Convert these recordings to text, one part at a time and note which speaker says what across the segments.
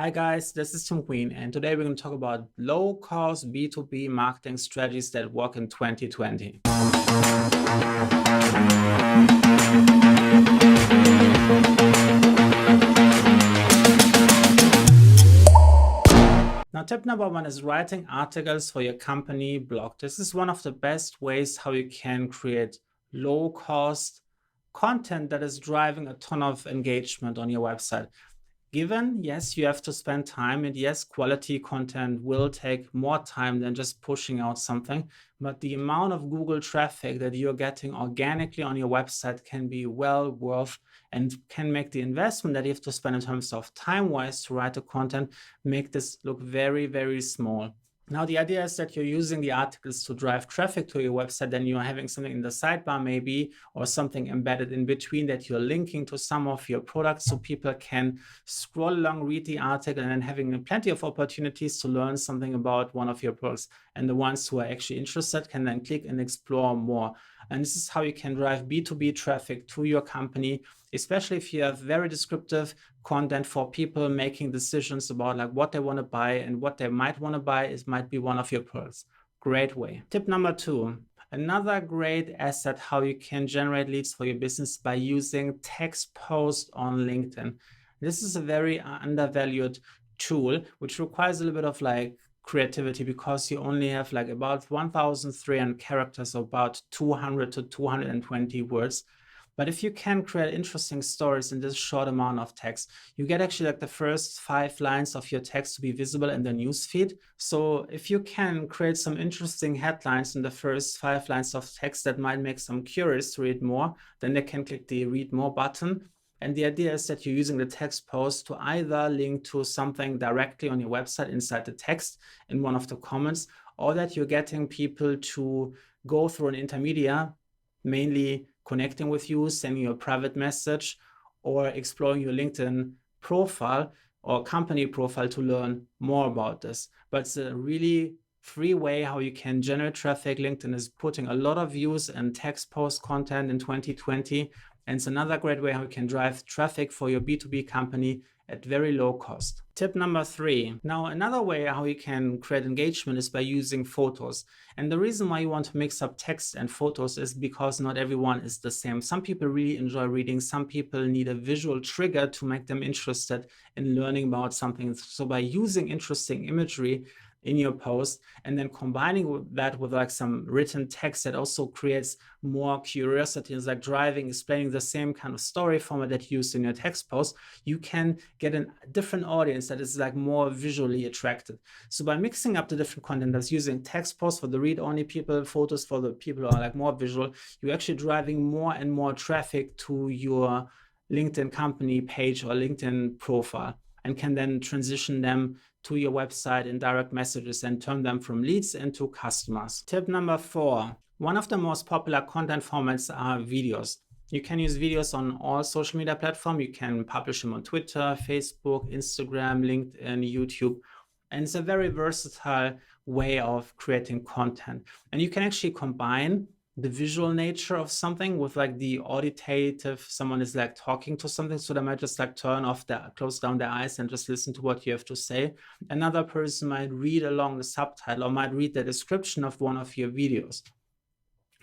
Speaker 1: Hi guys, this is Tim Queen, and today we're going to talk about low-cost B2B marketing strategies that work in 2020. Now, tip number one is writing articles for your company blog. This is one of the best ways how you can create low-cost content that is driving a ton of engagement on your website. Given, yes, you have to spend time, and yes, quality content will take more time than just pushing out something, but the amount of Google traffic that you're getting organically on your website can be well worth and can make the investment that you have to spend in terms of time-wise to write the content, make this look very, very small. Now, the idea is that you're using the articles to drive traffic to your website, then you're having something in the sidebar maybe, or something embedded in between that you're linking to some of your products so people can scroll along, read the article, and then having plenty of opportunities to learn something about one of your products. And the ones who are actually interested can then click and explore more. And this is how you can drive B2B traffic to your company, especially if you have very descriptive content for people making decisions about like what they want to buy and what they might want to buy. It might be one of your products. Great way. Tip number two, another great asset how you can generate leads for your business by using text posts on LinkedIn. This is a very undervalued tool, which requires a little bit of like creativity because you only have like about 1,300 characters, or about 200 to 220 words. But if you can create interesting stories in this short amount of text, you get actually like the first 5 lines of your text to be visible in the newsfeed. So if you can create some interesting headlines in the first 5 lines of text that might make some curious to read more, then they can click the read more button. And the idea is that you're using the text post to either link to something directly on your website inside the text in one of the comments, or that you're getting people to go through an intermediary, mainly connecting with you, sending you a private message, or exploring your LinkedIn profile or company profile to learn more about this. But it's a really free way how you can generate traffic. LinkedIn is putting a lot of views and text post content in 2020. And it's another great way how you can drive traffic for your B2B company at very low cost. Tip number 3. Now, another way how you can create engagement is by using photos. And the reason why you want to mix up text and photos is because not everyone is the same. Some people really enjoy reading. Some people need a visual trigger to make them interested in learning about something. So by using interesting imagery in your post and then combining that with like some written text that also creates more curiosity, is like driving, explaining the same kind of story format that you use in your text post, you can get a different audience that is like more visually attracted. So by mixing up the different content that's using text posts for the read-only people, photos for the people who are like more visual, you're actually driving more and more traffic to your LinkedIn company page or LinkedIn profile, and can then transition them to your website in direct messages and turn them from leads into customers. Tip number 4. One of the most popular content formats are videos. You can use videos on all social media platforms. You can publish them on Twitter, Facebook, Instagram, LinkedIn, YouTube. And it's a very versatile way of creating content. And you can actually combine the visual nature of something with like the auditative, someone is like talking to something, so they might just like close down their eyes and just listen to what you have to say. Another person might read along the subtitle or might read the description of one of your videos.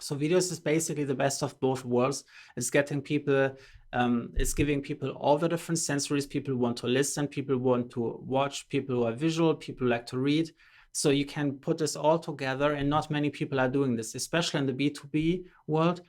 Speaker 1: So videos is basically the best of both worlds. It's getting people, it's giving people all the different sensories. People want to listen, people want to watch, people who are visual, people like to read. So you can put this all together, and not many people are doing this, especially in the B2B world.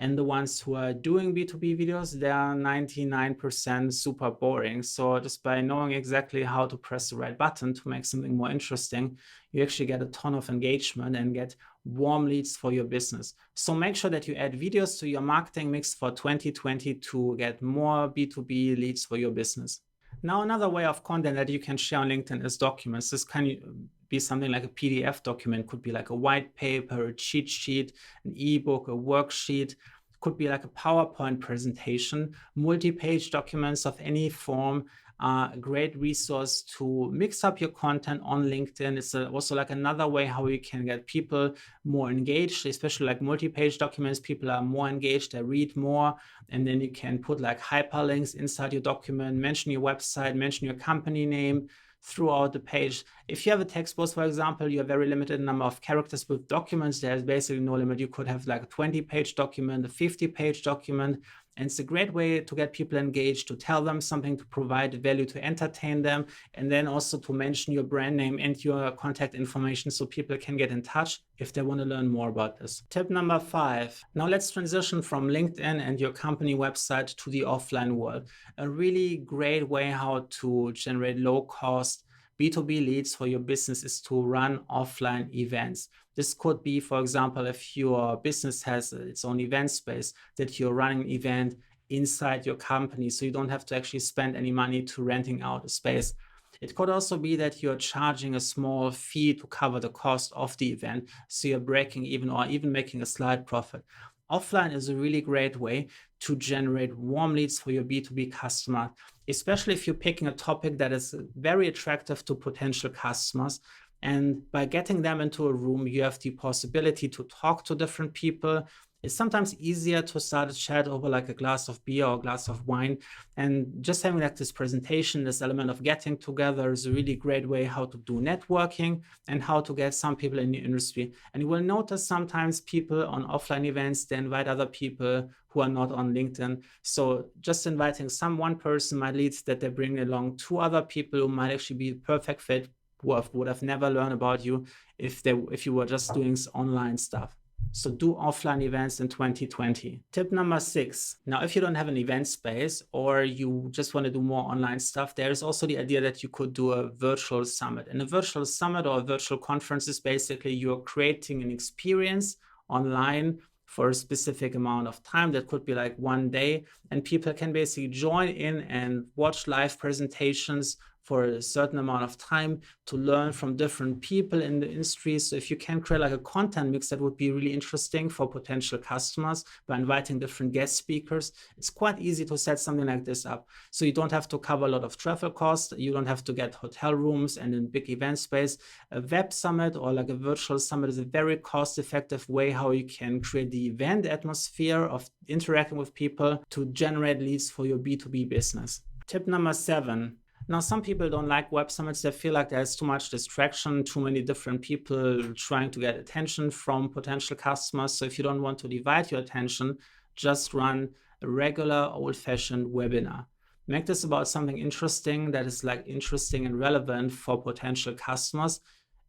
Speaker 1: And the ones who are doing B2B videos, they are 99% super boring. So just by knowing exactly how to press the right button to make something more interesting, you actually get a ton of engagement and get warm leads for your business. So make sure that you add videos to your marketing mix for 2020 to get more B2B leads for your business. Now, another way of content that you can share on LinkedIn is documents. This can be something like a PDF document, could be like a white paper, a cheat sheet, an ebook, a worksheet, could be like a PowerPoint presentation. Multi-page documents of any form are a great resource to mix up your content on LinkedIn. It's also like another way how you can get people more engaged, especially like multi-page documents. People are more engaged, they read more, and then you can put like hyperlinks inside your document, mention your website, mention your company name throughout the page. If you have a text post, for example, you have very limited number of characters. With documents, there's basically no limit. You could have like a 20-page document, a 50-page document, and it's a great way to get people engaged, to tell them something, to provide value, to entertain them, and then also to mention your brand name and your contact information so people can get in touch if they want to learn more about this. Tip number 5. Now let's transition from LinkedIn and your company website to the offline world. A really great way how to generate low-cost B2B leads for your business is to run offline events. This could be, for example, if your business has its own event space, that you're running an event inside your company, so you don't have to actually spend any money to renting out a space. It could also be that you're charging a small fee to cover the cost of the event, so you're breaking even or even making a slight profit. Offline is a really great way to generate warm leads for your B2B customer, especially if you're picking a topic that is very attractive to potential customers. And by getting them into a room, you have the possibility to talk to different people. It's sometimes easier to start a chat over like a glass of beer or a glass of wine. And just having like this presentation, this element of getting together is a really great way how to do networking and how to get some people in the industry. And you will notice sometimes people on offline events, they invite other people who are not on LinkedIn. So just inviting one person might lead that they bring along 2 other people who might actually be the perfect fit, who would have never learned about you if you were just doing online stuff. So do offline events in 2020. Tip number 6. Now, if you don't have an event space or you just want to do more online stuff, there is also the idea that you could do a virtual summit. And a virtual summit or a virtual conference is basically you're creating an experience online for a specific amount of time. That could be like 1 day, and people can basically join in and watch live presentations for a certain amount of time to learn from different people in the industry. So if you can create like a content mix that would be really interesting for potential customers by inviting different guest speakers, it's quite easy to set something like this up. So you don't have to cover a lot of travel costs. You don't have to get hotel rooms and in big event space. A web summit or like a virtual summit is a very cost-effective way how you can create the event atmosphere of interacting with people to generate leads for your B2B business. Tip number 7. Now, some people don't like web summits. They feel like there's too much distraction, too many different people trying to get attention from potential customers. So if you don't want to divide your attention, just run a regular old-fashioned webinar. Make this about something interesting that is like interesting and relevant for potential customers.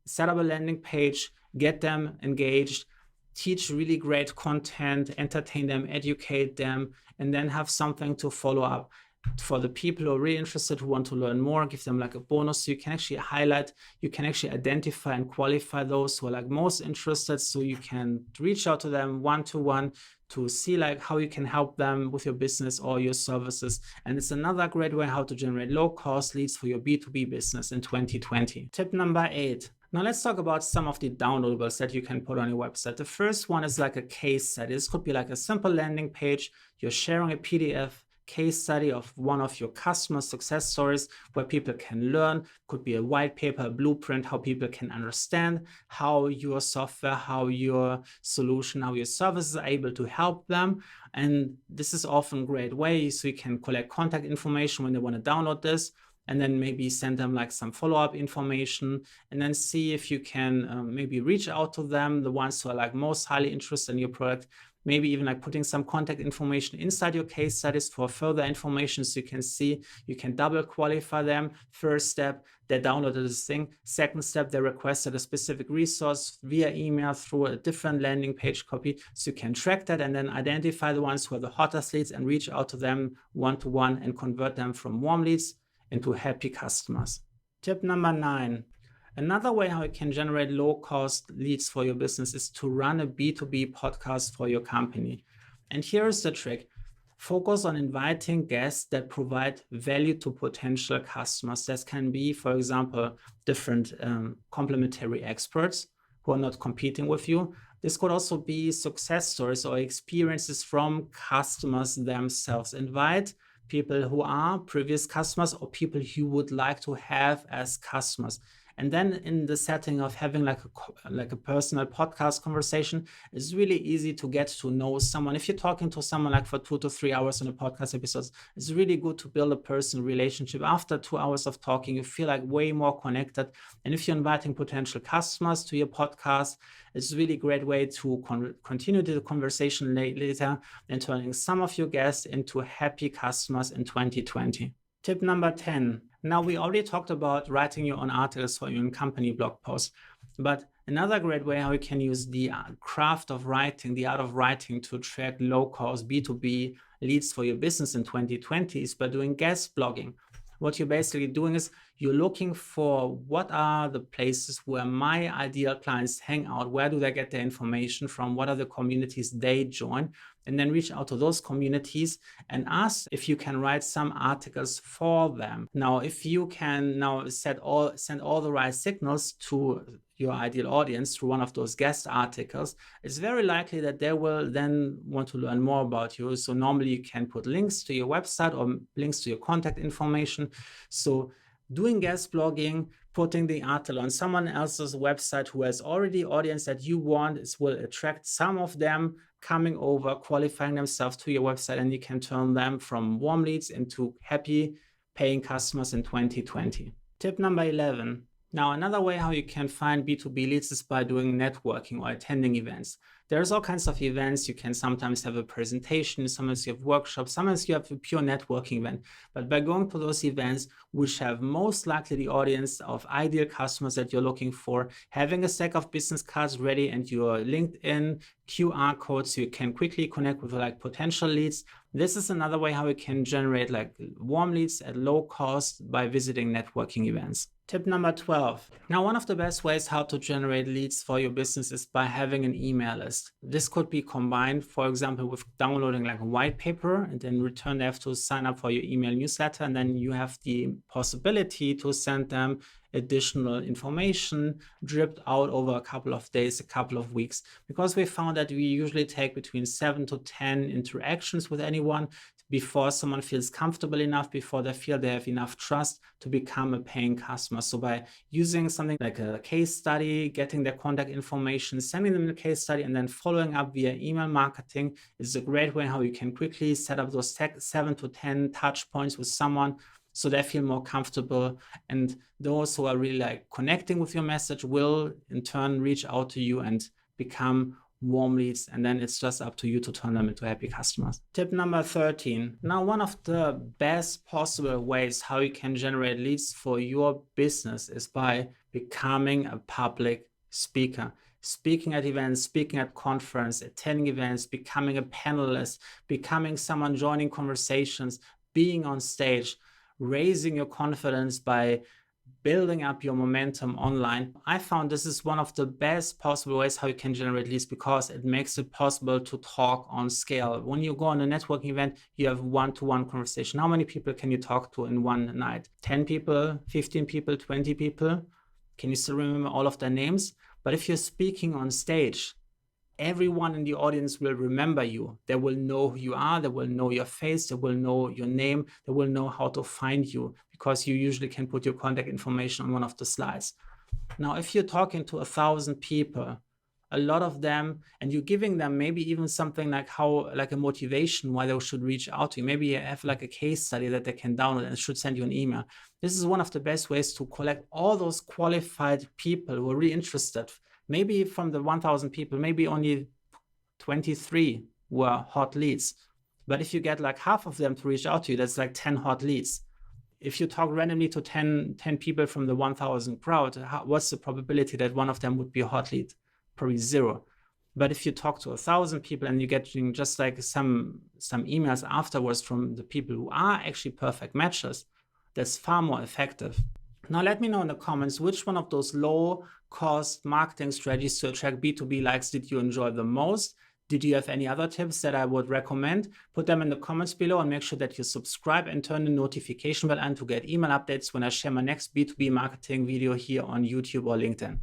Speaker 1: Set up a landing page, get them engaged, teach really great content, entertain them, educate them, and then have something to follow up. For the people who are really interested, who want to learn more, give them like a bonus. So you can actually identify and qualify those who are like most interested. So you can reach out to them one-to-one to see like how you can help them with your business or your services. And it's another great way how to generate low-cost leads for your B2B business in 2020. Tip number 8. Now let's talk about some of the downloadables that you can put on your website. The first one is like a case study. This could be like a simple landing page. You're sharing a PDF case study of one of your customer success stories where people can learn. Could be a white paper, a blueprint, how people can understand how your software, how your solution, how your services are able to help them. And this is often a great way so you can collect contact information when they want to download this, and then maybe send them like some follow-up information, and then see if you can maybe reach out to them, the ones who are like most highly interested in your product. Maybe even like putting some contact information inside your case studies for further information so you can see, you can double qualify them. First step, they downloaded this thing. Second step, they requested a specific resource via email through a different landing page copy. So you can track that and then identify the ones who are the hottest leads and reach out to them one-to-one and convert them from warm leads into happy customers. Tip number 9. Another way how you can generate low-cost leads for your business is to run a B2b podcast for your company. And here's the trick. Focus on inviting guests that provide value to potential customers. This can be, for example, different complementary experts who are not competing with you. This could also be success stories or experiences from customers themselves. Invite people who are previous customers or people you would like to have as customers. And then in the setting of having like a personal podcast conversation, it's really easy to get to know someone. If you're talking to someone like for 2 to 3 hours on a podcast episode, it's really good to build a personal relationship. After 2 hours of talking, you feel like way more connected. And if you're inviting potential customers to your podcast, it's a really great way to continue the conversation later and turning some of your guests into happy customers in 2020. Tip number 10. Now, we already talked about writing your own articles for your own company blog posts, but another great way how you can use the craft of writing, the art of writing to attract low-cost B2B leads for your business in 2020 is by doing guest blogging. What you're basically doing is you're looking for what are the places where my ideal clients hang out, where do they get their information from, what are the communities they join, and then reach out to those communities and ask if you can write some articles for them. Now, if you can now send all the right signals to your ideal audience through one of those guest articles, it's very likely that they will then want to learn more about you. So normally you can put links to your website or links to your contact information. So doing guest blogging, putting the article on someone else's website who has already audience that you want, will attract some of them coming over, qualifying themselves to your website, and you can turn them from warm leads into happy paying customers in 2020. Tip number 11. Now, another way how you can find B2B leads is by doing networking or attending events. There's all kinds of events. You can sometimes have a presentation, sometimes you have workshops, sometimes you have a pure networking event. But by going to those events, which have most likely the audience of ideal customers that you're looking for, having a stack of business cards ready and your LinkedIn QR code so you can quickly connect with like potential leads. This is another way how you can generate like warm leads at low cost by visiting networking events. Tip number 12. Now, one of the best ways how to generate leads for your business is by having an email list. This could be combined, for example, with downloading like a white paper, and then return they have to sign up for your email newsletter, and then you have the possibility to send them additional information dripped out over a couple of days, a couple of weeks, because we found that we usually take between 7 to 10 interactions with anyone before someone feels comfortable enough, before they feel they have enough trust to become a paying customer. So by using something like a case study, getting their contact information, sending them the case study, and then following up via email marketing is a great way how you can quickly set up those 7 to 10 touch points with someone so they feel more comfortable. And those who are really like connecting with your message will in turn reach out to you and become warm leads, and then it's just up to you to turn them into happy customers. Tip number 13. Now, one of the best possible ways how you can generate leads for your business is by becoming a public speaker. Speaking at events, speaking at conference, attending events, becoming a panelist, becoming someone joining conversations, being on stage, raising your confidence by building up your momentum online. I found this is one of the best possible ways how you can generate leads because it makes it possible to talk on scale. When you go on a networking event, you have one-to-one conversation. How many people can you talk to in one night? 10 people, 15 people, 20 people? Can you still remember all of their names? But if you're speaking on stage, everyone in the audience will remember you. They will know who you are. They will know your face. They will know your name. They will know how to find you because you usually can put your contact information on one of the slides. Now, if you're talking to 1,000 people, a lot of them, and you're giving them maybe even something like a motivation why they should reach out to you. Maybe you have like a case study that they can download and should send you an email. This is one of the best ways to collect all those qualified people who are really interested. Maybe from the 1,000 people, maybe only 23 were hot leads. But if you get like half of them to reach out to you, that's like 10 hot leads. If you talk randomly to 10 people from the 1,000 crowd, what's the probability that one of them would be a hot lead? Probably 0. But if you talk to 1,000 people and you're getting just like some emails afterwards from the people who are actually perfect matches, that's far more effective. Now, let me know in the comments which one of those low-cost marketing strategies to attract B2B likes did you enjoy the most? Did you have any other tips that I would recommend? Put them in the comments below and make sure that you subscribe and turn the notification bell on to get email updates when I share my next B2B marketing video here on YouTube or LinkedIn.